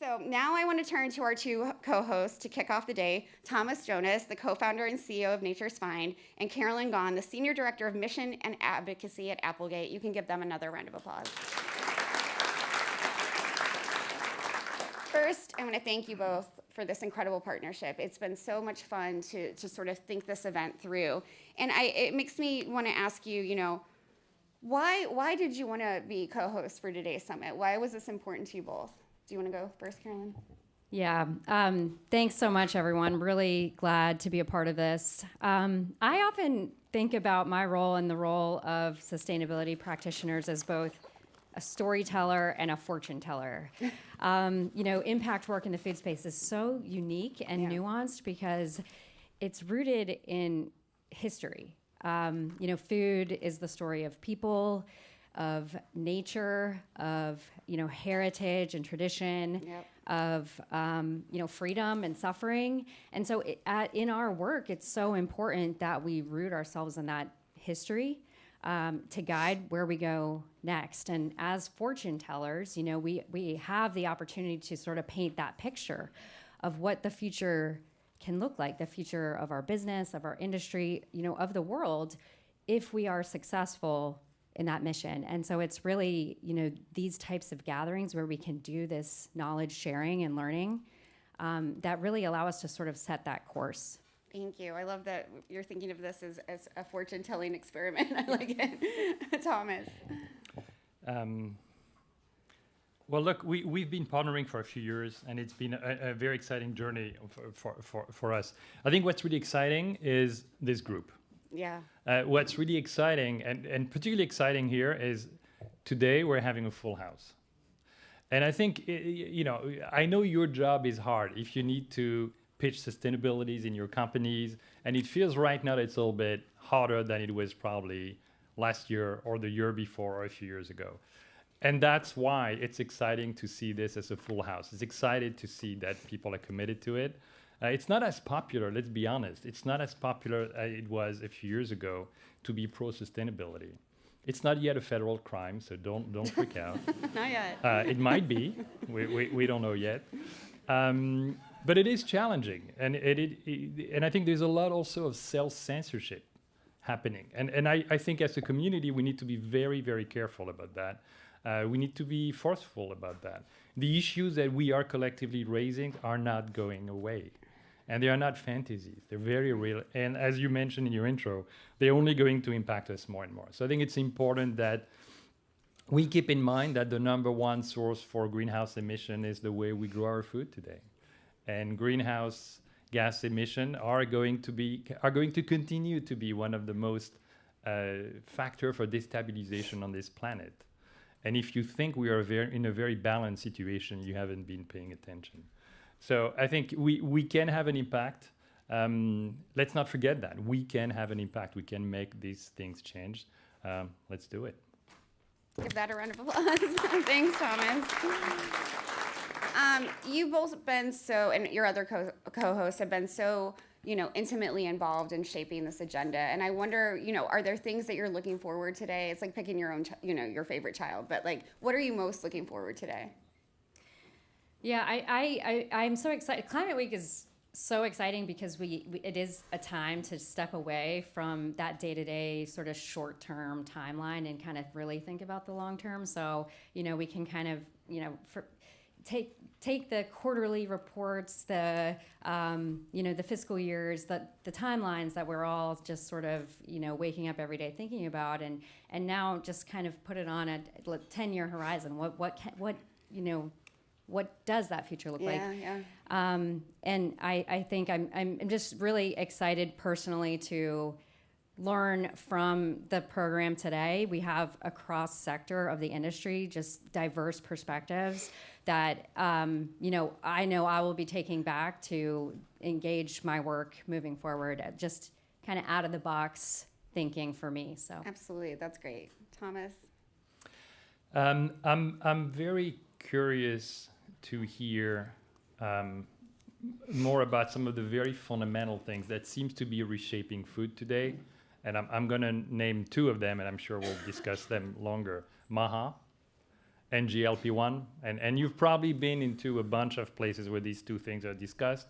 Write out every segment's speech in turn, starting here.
So now I want to turn to our two co-hosts to kick off the day, Thomas Jonas, the co-founder and CEO of Nature's Fynd, and Carolyn Gahn, the Senior Director of Mission and Advocacy at Applegate. You can give them another round of applause. First, I want to thank you both for this incredible partnership. It's been so much fun to sort of think this event through. And it makes me want to ask you, why did you want to be co-host for today's summit? Why was this important to you both? Do you want to go first, Carolyn? Yeah, thanks so much, everyone. Really glad to be a part of this. I often think about my role and the role of sustainability practitioners as both a storyteller and a fortune teller. Impact work in the food space is so unique and nuanced because it's rooted in history. Food is the story of people, of nature, of heritage and tradition, of freedom and suffering. And so in our work, it's so important that we root ourselves in that history to guide where we go next. And as fortune tellers, we have the opportunity to sort of paint that picture of what the future can look like, the future of our business, of our industry, of the world, if we are successful in that mission. And so it's really, these types of gatherings where we can do this knowledge sharing and learning that really allow us to sort of set that course. Thank you. I love that you're thinking of this as a fortune-telling experiment. I like it. Thomas. Well, look, we've been partnering for a few years, and it's been a very exciting journey for us. I think what's really exciting is this group. Yeah. What's really exciting, and particularly exciting here, is today we're having a full house. And I think, I know your job is hard if you need to pitch sustainabilities in your companies, and it feels right now that it's a little bit harder than it was probably last year or the year before or a few years ago. And that's why it's exciting to see this as a full house. It's exciting to see that people are committed to it. It's not as popular, let's be honest. It's not as popular as it was a few years ago to be pro-sustainability. It's not yet a federal crime, so don't freak out. Not yet. It might be. We don't know yet. But it is challenging. And and I think there's a lot also of self-censorship happening. And I think as a community, we need to be very, very careful about that. We need to be forceful about that. The issues that we are collectively raising are not going away. And they are not fantasies. They're very real. And as you mentioned in your intro, they're only going to impact us more and more. So I think it's important that we keep in mind that the number one source for greenhouse emission is the way we grow our food today. And greenhouse gas emission are going to continue to be one of the most factor for destabilization on this planet. And if you think we are in a very balanced situation, you haven't been paying attention. So I think we can have an impact. Let's not forget that. We can have an impact. We can make these things change. Let's do it. Give that a round of applause. Thanks, Thomas. You've both been and your other co-hosts have been so, intimately involved in shaping this agenda. And I wonder, are there things that you're looking forward today? It's like picking your own, your favorite child. But what are you most looking forward today? Yeah, I'm so excited. Climate Week is so exciting because it is a time to step away from that day-to-day sort of short-term timeline and kind of really think about the long term. So, we can kind of, take the quarterly reports, the fiscal years, the timelines that we're all just sort of, waking up every day thinking about, and now just kind of put it on a 10-year horizon. What does that future look like? Yeah. And I think I'm just really excited personally to learn from the program today. We have a cross sector of the industry, just diverse perspectives that I know I will be taking back to engage my work moving forward. Just kind of out of the box thinking for me. So absolutely, that's great, Thomas. I'm very curious to hear more about some of the very fundamental things that seems to be reshaping food today. And I'm going to name two of them, and I'm sure we'll discuss them longer. MAHA and GLP-1, and you've probably been into a bunch of places where these two things are discussed.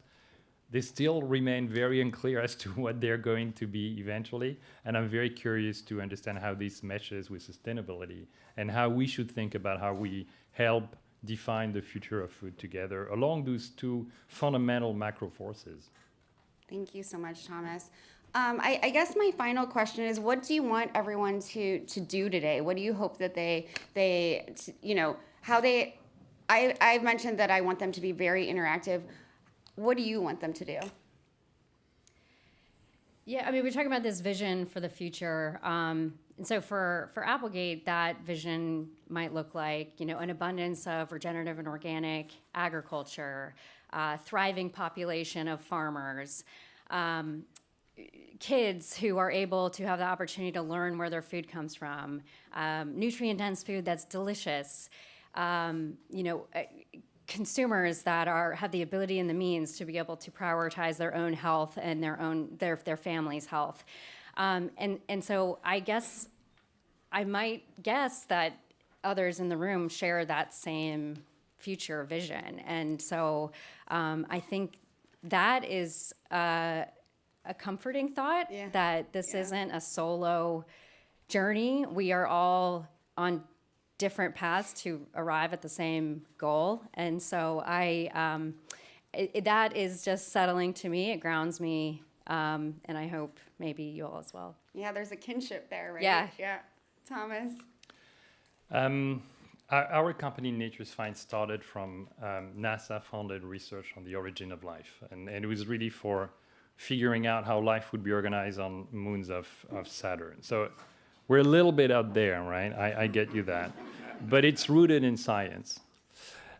They still remain very unclear as to what they're going to be eventually, and I'm very curious to understand how this meshes with sustainability and how we should think about how we help define the future of food together along those two fundamental macro forces. Thank you so much, Thomas. I guess my final question is, what do you want everyone to do today? What do you hope that I've mentioned that I want them to be very interactive. What do you want them to do? Yeah, I mean, we're talking about this vision for the future. And so for Applegate, that vision might look like, an abundance of regenerative and organic agriculture, thriving population of farmers, kids who are able to have the opportunity to learn where their food comes from, nutrient-dense food that's delicious, consumers that have the ability and the means to be able to prioritize their own health and their family's health. And so I guess I might guess that others in the room share that same future vision. And so I think that is a comforting thought, that this isn't a solo journey. We are all on different paths to arrive at the same goal. And so that is just settling to me. It grounds me. And I hope maybe you all as well. Yeah, there's a kinship there, right? Yeah. Thomas? Our company, Nature's Fynd, started from NASA-funded research on the origin of life. And it was really for figuring out how life would be organized on moons of Saturn. So we're a little bit out there, right? I get you that. But it's rooted in science.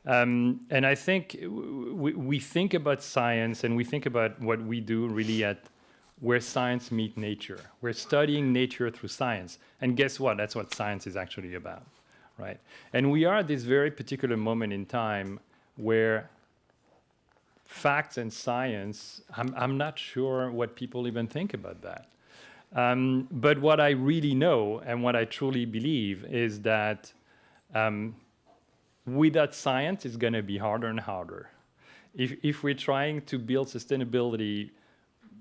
And I think we think about science and we think about what we do really at where science meets nature. We're studying nature through science. And guess what? That's what science is actually about, right? And we are at this very particular moment in time where facts and science, I'm not sure what people even think about that. But what I really know and what I truly believe is that without science, it's going to be harder and harder. If we're trying to build sustainability,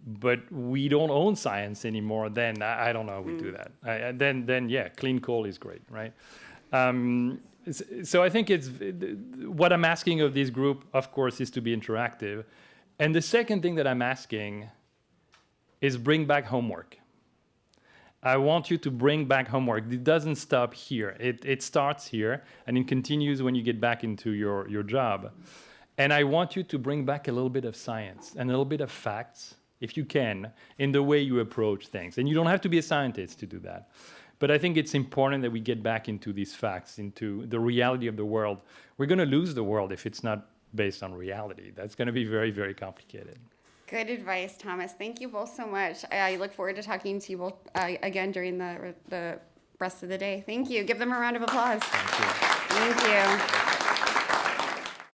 but we don't own science anymore, then I don't know how we do that. Then yeah, clean coal is great, right? So I think it's what I'm asking of this group, of course, is to be interactive. And the second thing that I'm asking is bring back homework. I want you to bring back homework. It doesn't stop here. It starts here, and it continues when you get back into your job. And I want you to bring back a little bit of science and a little bit of facts, if you can, in the way you approach things. And you don't have to be a scientist to do that. But I think it's important that we get back into these facts, into the reality of the world. We're going to lose the world if it's not based on reality. That's going to be very, very complicated. Good advice, Thomas. Thank you both so much. I look forward to talking to you both again during the rest of the day. Thank you. Give them a round of applause. Thank you. Thank you.